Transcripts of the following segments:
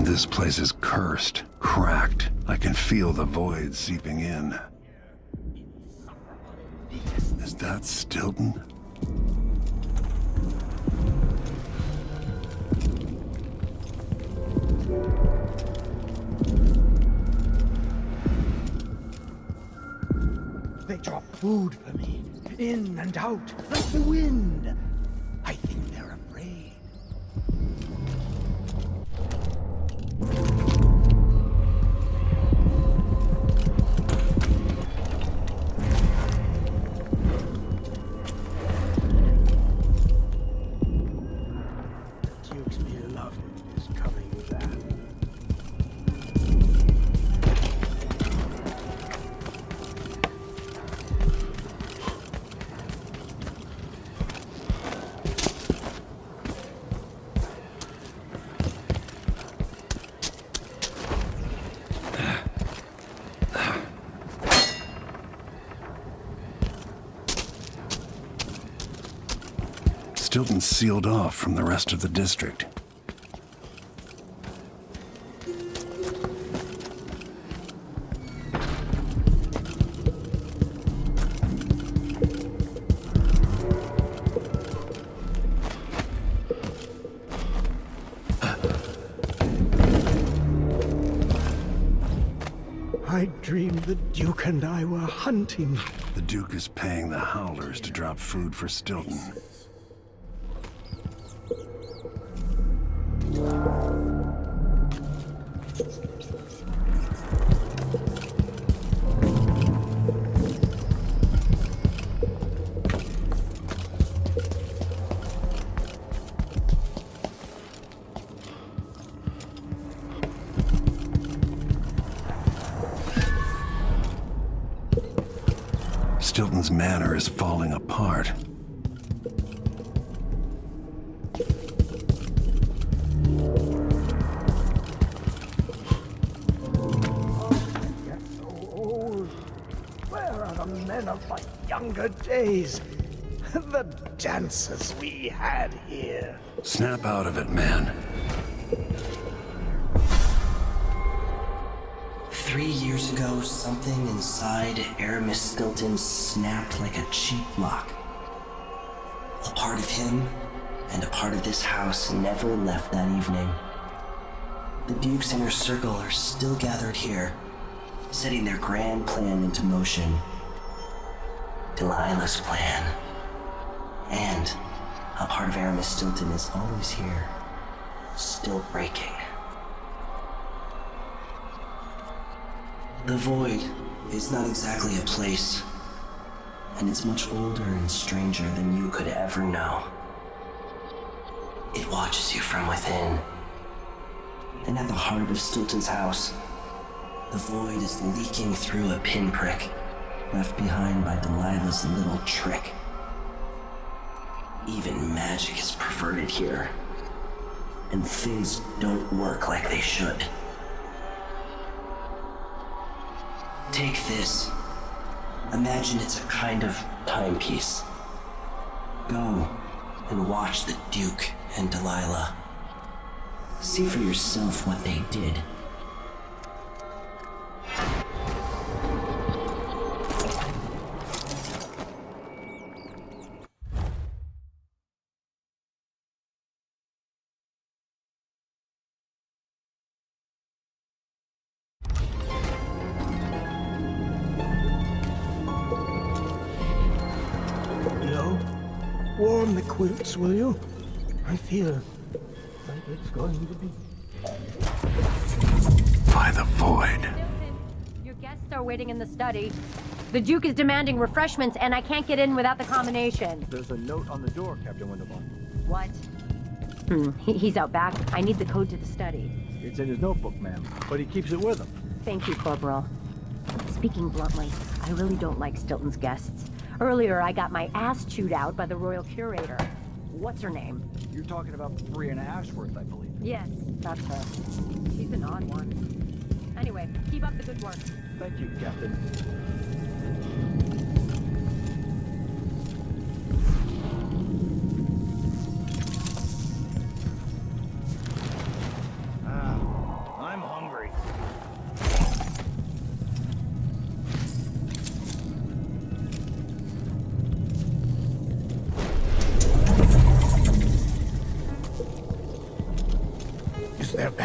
This place is cursed, cracked. I can feel the void seeping in. Is that Stilton? They drop food for me, in and out, like the wind. I think they're afraid. The Duke's beloved is coming back. Stilton's sealed off from the rest of the district. I dreamed the Duke and I were hunting. The Duke is paying the Howlers to drop food for Stilton. Stilton's manor is falling apart. Get so old. Where are the men of my younger days? The dances we had here. Snap out of it, man. 3 years ago, something inside Aramis Stilton snapped like a cheap lock. A part of him and a part of this house never left that evening. The Duke's inner circle are still gathered here, setting their grand plan into motion. Delilah's plan. And a part of Aramis Stilton is always here, still breaking. The Void is not exactly a place, and it's much older and stranger than you could ever know. It watches you from within. And at the heart of Stilton's house, the Void is leaking through a pinprick left behind by Delilah's little trick. Even magic is perverted here, and things don't work like they should. Take this. Imagine it's a kind of timepiece. Go and watch the Duke and Delilah. See for yourself what they did. Warm the quilts, will you? I feel like it's going to be... By the Void. Your guests are waiting in the study. The Duke is demanding refreshments, and I can't get in without the combination. There's a note on the door, Captain Winterborn. What? He's out back. I need the code to the study. It's in his notebook, ma'am, but he keeps it with him. Thank you, Corporal. Speaking bluntly, I really don't like Stilton's guests. Earlier, I got my ass chewed out by the Royal Curator. What's her name? You're talking about Brianna Ashworth, I believe. Yes, that's her. She's an odd one. Anyway, keep up the good work. Thank you, Captain.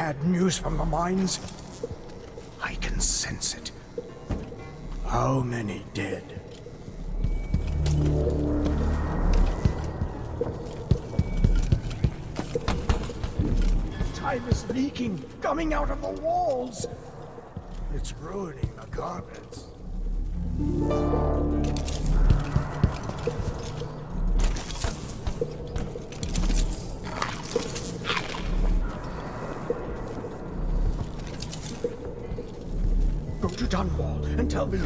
bad news from the mines? I can sense it. How many dead? Time is leaking, coming out of the walls. It's ruining the carpets. Go to Dunwall and tell me.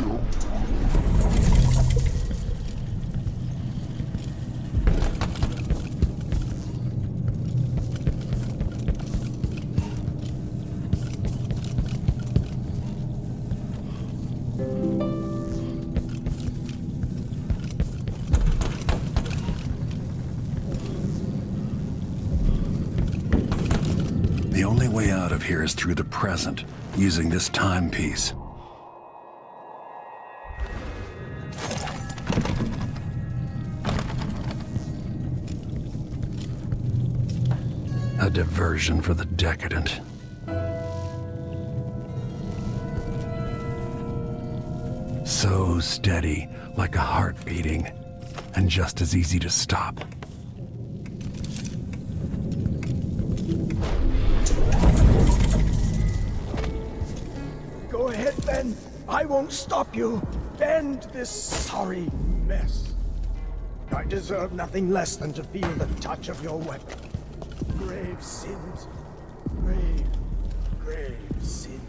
The only way out of here is through the present, using this timepiece. A diversion for the decadent. So steady, like a heart beating, and just as easy to stop. Go ahead, then. I won't stop you. End this sorry mess. I deserve nothing less than to feel the touch of your weapon. Grave sins. Grave, grave sins.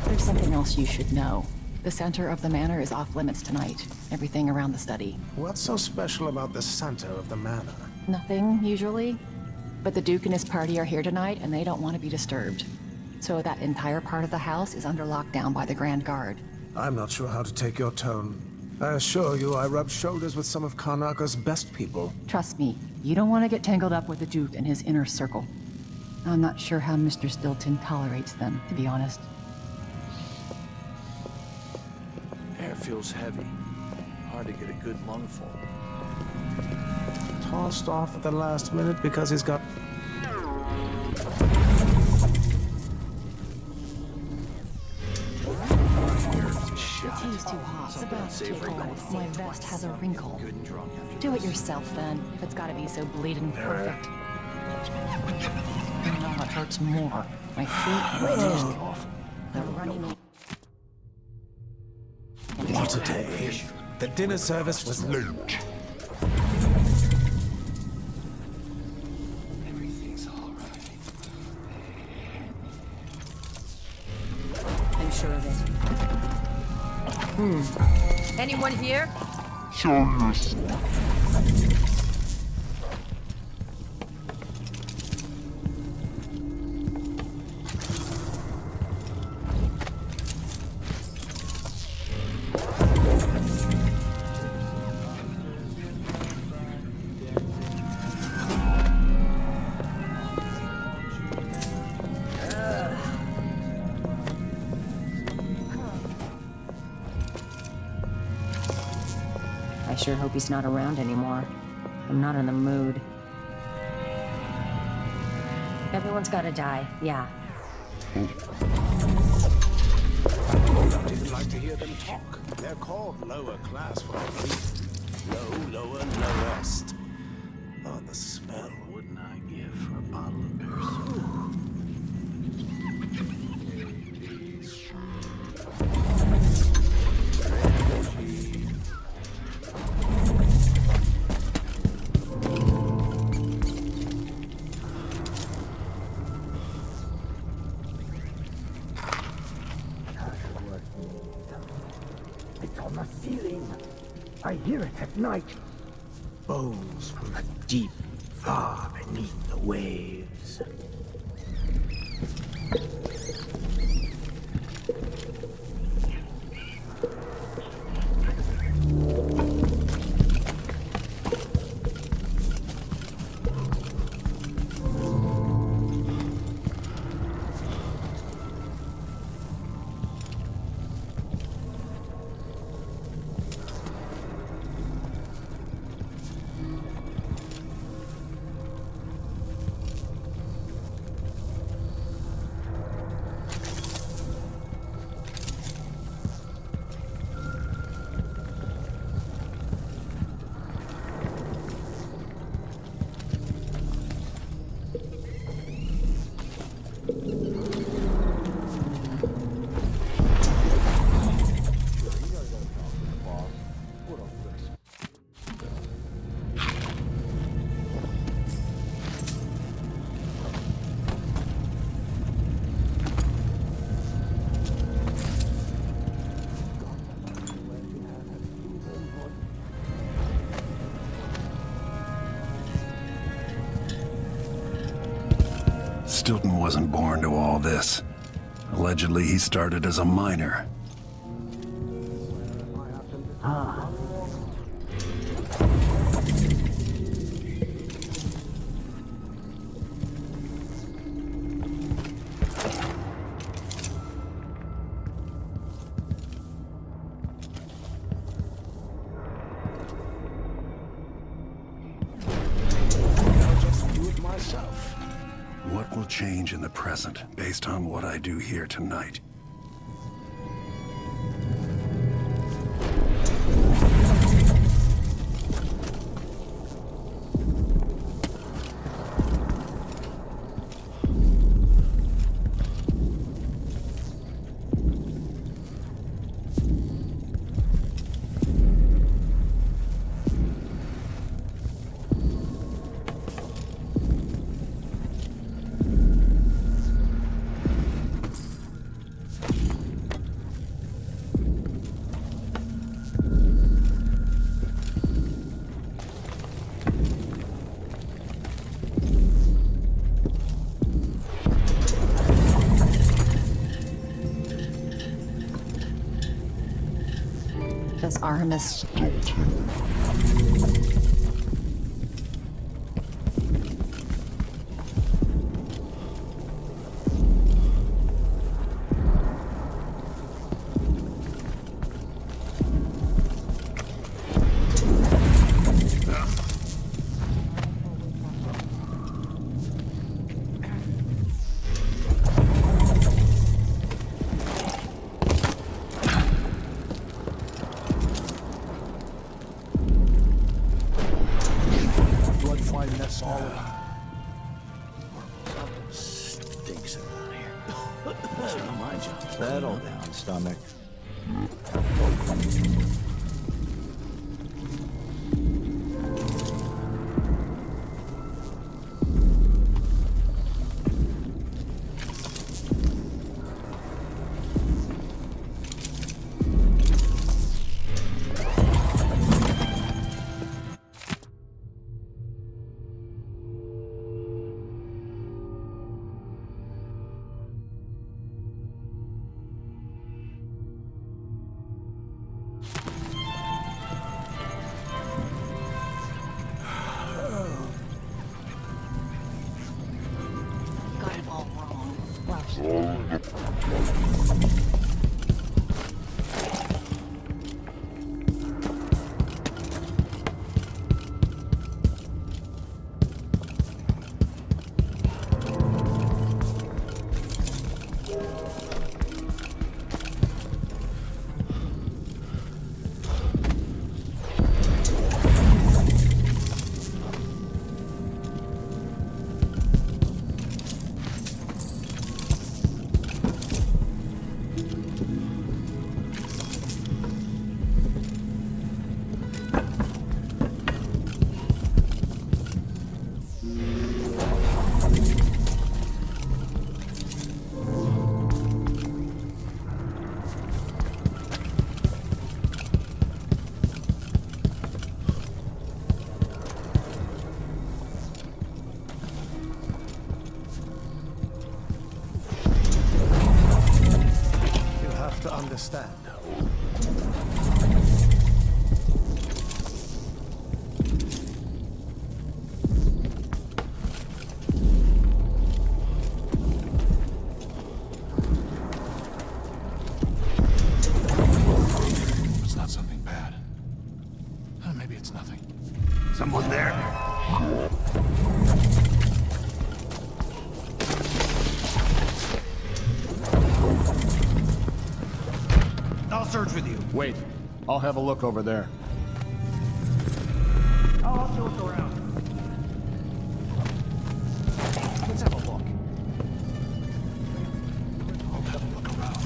There's something else you should know. The center of the manor is off limits tonight. Everything around the study. What's so special about the center of the manor? Nothing, usually. But the Duke and his party are here tonight, and they don't want to be disturbed. So that entire part of the house is under lockdown by the Grand Guard. I'm not sure how to take your tone. I assure you, I rub shoulders with some of Karnaka's best people. Trust me, you don't want to get tangled up with the Duke and his inner circle. I'm not sure how Mr. Stilton tolerates them, to be honest. Air feels heavy. Hard to get a good lungful. Tossed off at the last minute because he's got... The tea's too hot. The bath's too cold. My vest has a wrinkle. Do it yourself, then, if it's gotta be so bleeding perfect. You know what hurts more? My feet or just the running... What a day. The dinner service was late. Everything's all right. I'm sure of it. Anyone here? I sure hope he's not around anymore. I'm not in the mood. Everyone's gotta die, yeah. I didn't like to hear them talk. They're called lower class for a reason. Low, lower, lowest. Oh, the smell. What wouldn't I give for a bottle of beer? It's on the ceiling. I hear it at night. Bones from the deep, far beneath the waves. Stilton wasn't born to all this. Allegedly, he started as a miner. What will change in the present based on what I do here tonight? Does Artemis Stinks around here. It's not my job. Settle down, stomach. got it all wrong? Well, understand. It's not something bad. Maybe it's nothing. Someone there? I'll search with you. Wait, I'll have a look over there. I'll also look around. Let's have a look. I'll have a look around.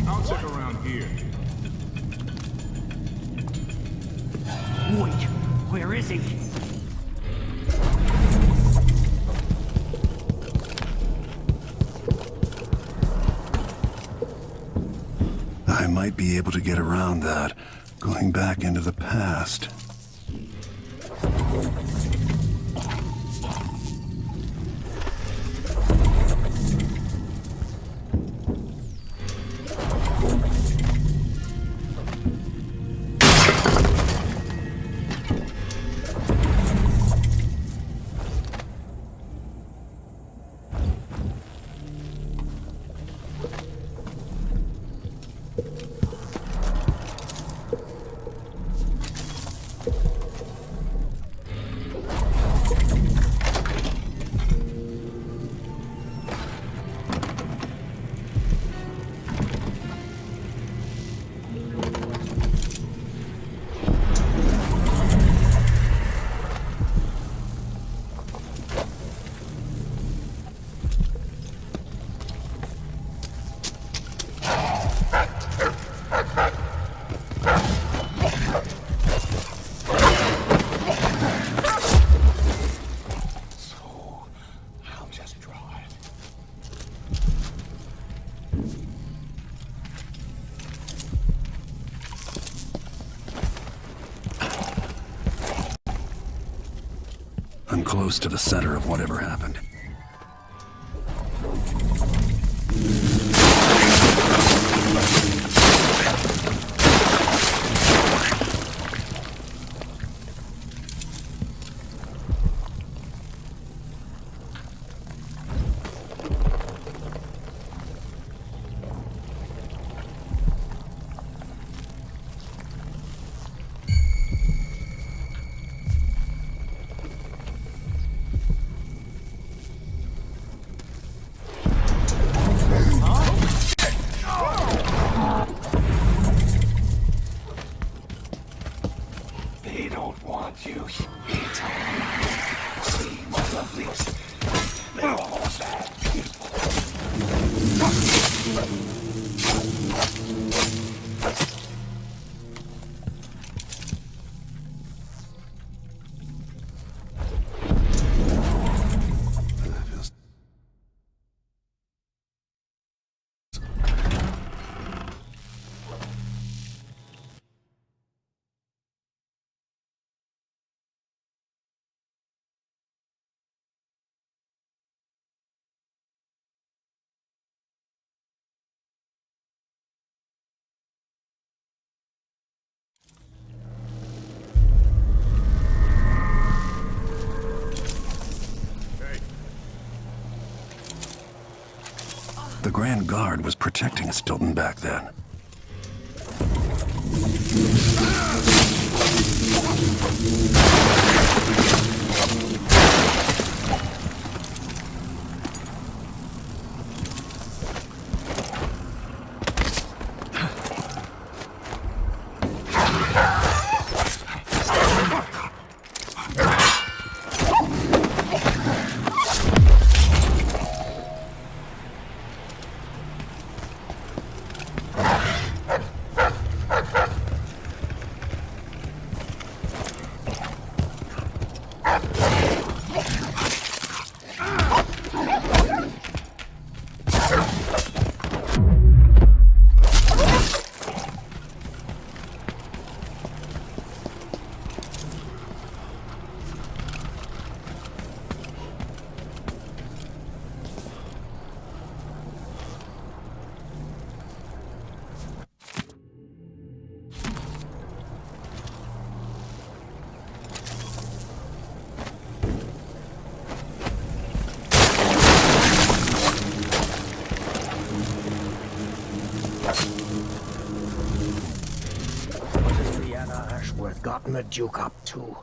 I'll check around here. Wait, where is he? I might be able to get around that, going back into the past. I'm close to the center of whatever happened. They don't want you. It's all right. See, my lovelies. They're all bad people. The Grand Guard was protecting Stilton back then. gotten the Duke up to?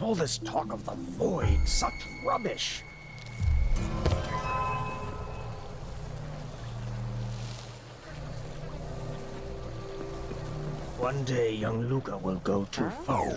All this talk of the void, such rubbish. One day, young Luca will go too far.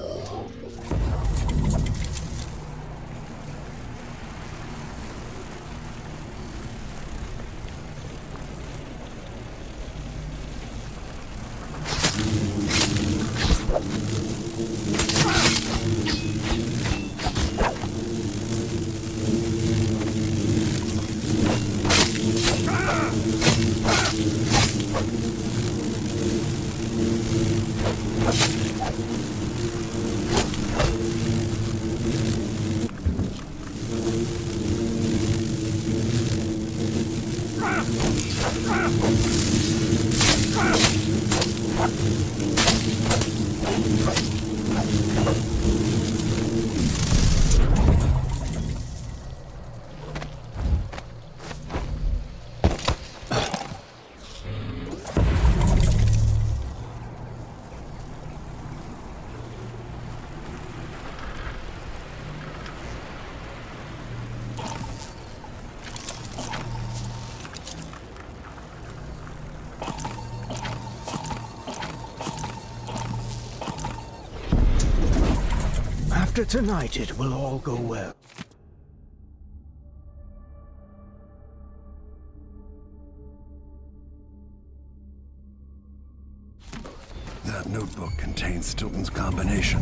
After tonight, it will all go well. That notebook contains Stilton's combination.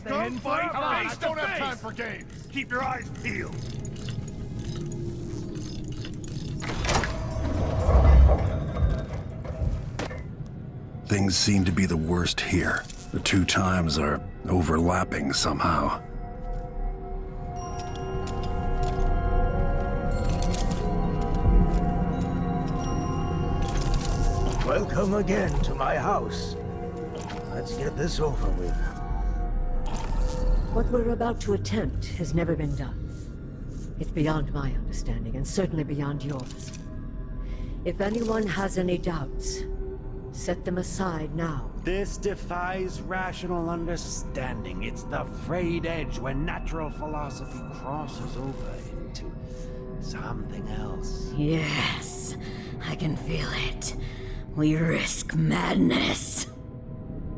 Come fight face to face! Don't have time for games! Keep your eyes peeled! Things seem to be the worst here. The two times are overlapping somehow. Welcome again to my house. Let's get this over with. What we're about to attempt has never been done. It's beyond my understanding, and certainly beyond yours. If anyone has any doubts, set them aside now. This defies rational understanding. It's the frayed edge when natural philosophy crosses over into something else. Yes, I can feel it. We risk madness.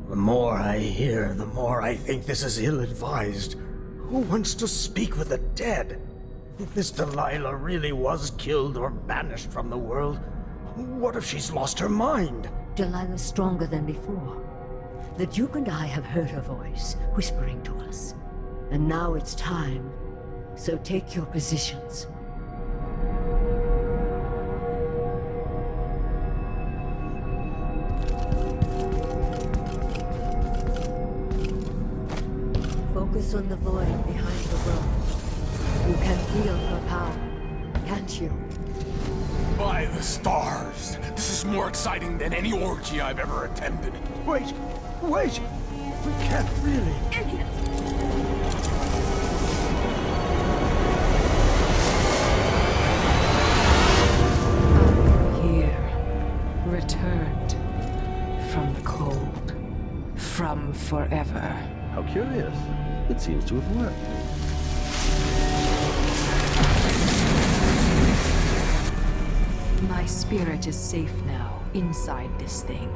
The more I hear, the more I think this is ill-advised. Who wants to speak with the dead? If this Delilah really was killed or banished from the world, what if she's lost her mind? Delilah's stronger than before. The Duke and I have heard her voice, whispering to us. And now it's time. So take your positions. Focus on the void behind the road. You can feel her power, can't you? By the stars! This is more exciting than any orgy I've ever attended. Wait! Wait! We can't really... Here, returned from the cold, from forever. How curious. It seems to have worked. My spirit is safe now, inside this thing.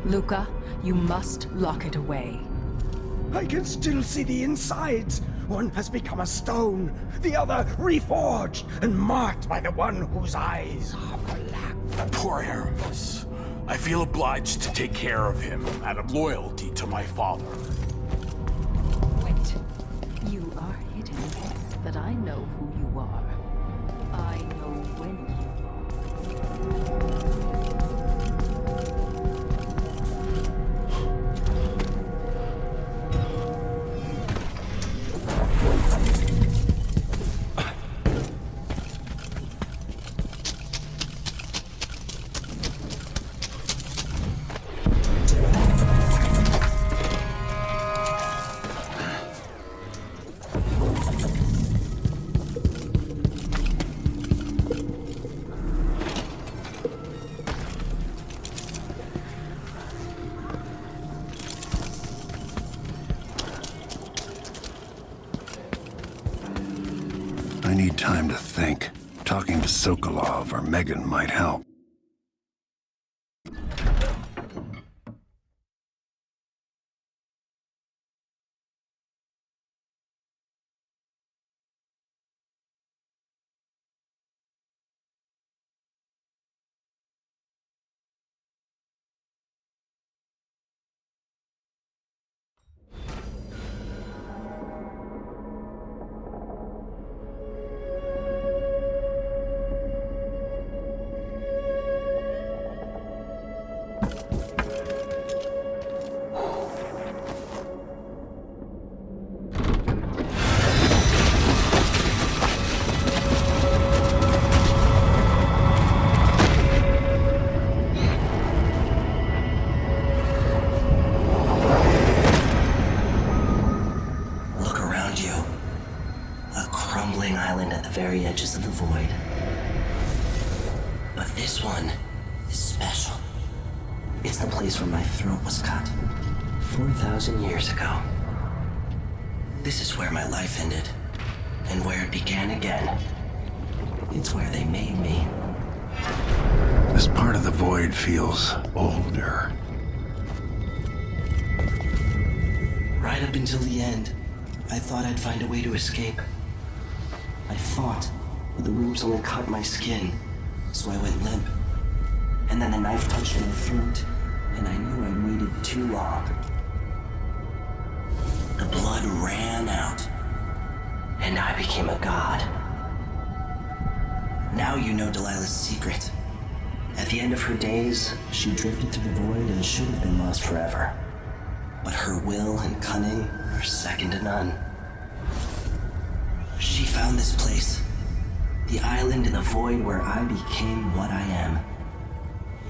Luca, you must lock it away. I can still see the insides. One has become a stone, the other reforged and marked by the one whose eyes are black. Poor Aramis. I feel obliged to take care of him out of loyalty to my father. Wait. You are hidden, but I know who you are. I know when you are. I need time to think. Talking to Sokolov or Megan might help. Very edges of the void. But this one is special. It's the place where my throat was cut 4,000 years ago. This is where my life ended, and where it began again. It's where they made me. This part of the void feels older. Right up until the end, I thought I'd find a way to escape. I fought, but the wounds only cut my skin, so I went limp. And then the knife touched my throat, and I knew I'd waited too long. The blood ran out, and I became a god. Now you know Delilah's secret. At the end of her days, she drifted through the void and should have been lost forever. But her will and cunning are second to none. She found this place, the island in the void where I became what I am.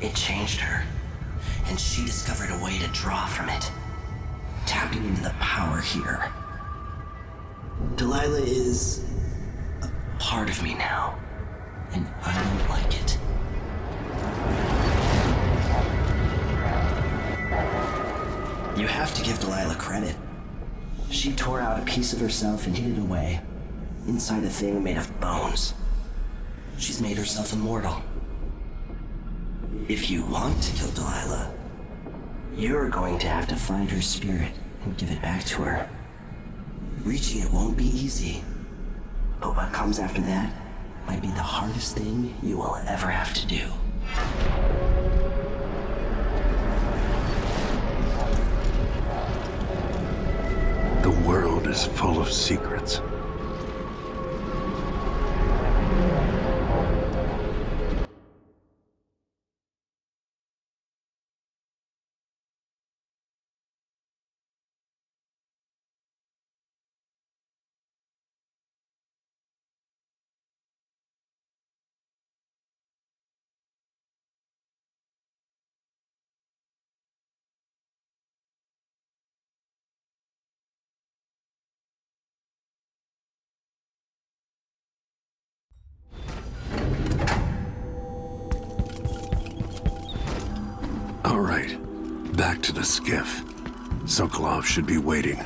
It changed her, and she discovered a way to draw from it, tapping into the power here. Delilah is a part of me now, and I don't like it. You have to give Delilah credit. She tore out a piece of herself and hid it away, inside a thing made of bones. She's made herself immortal. If you want to kill Delilah, you're going to have to find her spirit and give it back to her. Reaching it won't be easy, but what comes after that might be the hardest thing you will ever have to do. The world is full of secrets. All right, back to the skiff. Sokolov should be waiting.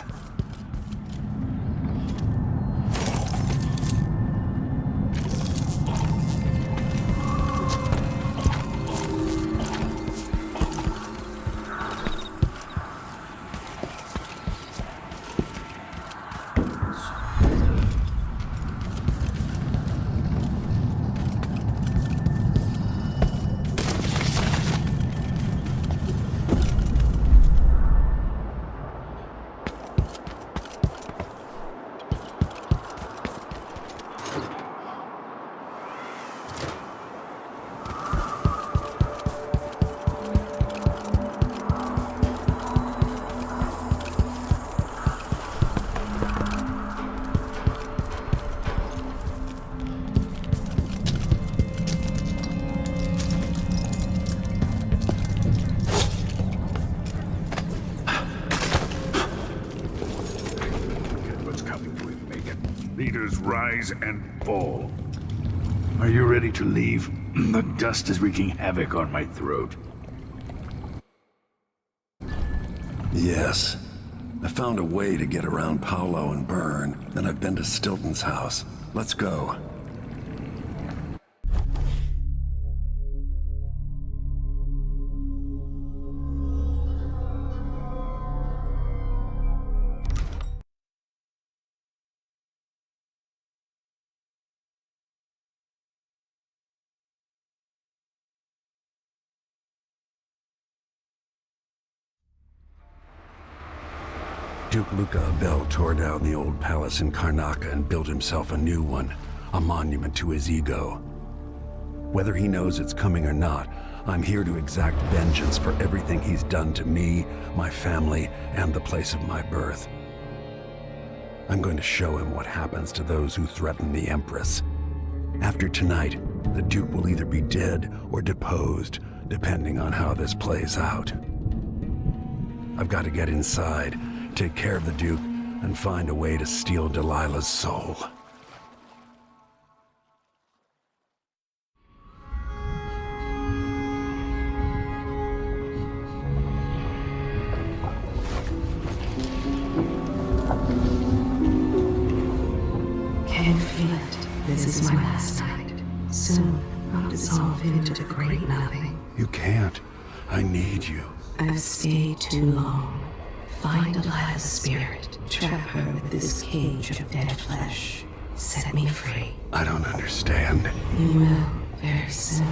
Leaders rise and fall. Are you ready to leave? The dust is wreaking havoc on my throat. Yes. I found a way to get around Paolo and Byrne, and I've been to Stilton's house. Let's go. Duke Luca Abel tore down the old palace in Karnaca and built himself a new one, a monument to his ego. Whether he knows it's coming or not, I'm here to exact vengeance for everything he's done to me, my family, and the place of my birth. I'm going to show him what happens to those who threaten the Empress. After tonight, the Duke will either be dead or deposed, depending on how this plays out. I've got to get inside, take care of the Duke, and find a way to steal Delilah's soul. Can't feel it. This is my last night. Soon, I'll dissolve into the great nothing. You can't. I need you. I've stayed too long. Find Delilah's spirit. Trap her with this cage of dead flesh. Set me free. I don't understand. You will, very soon.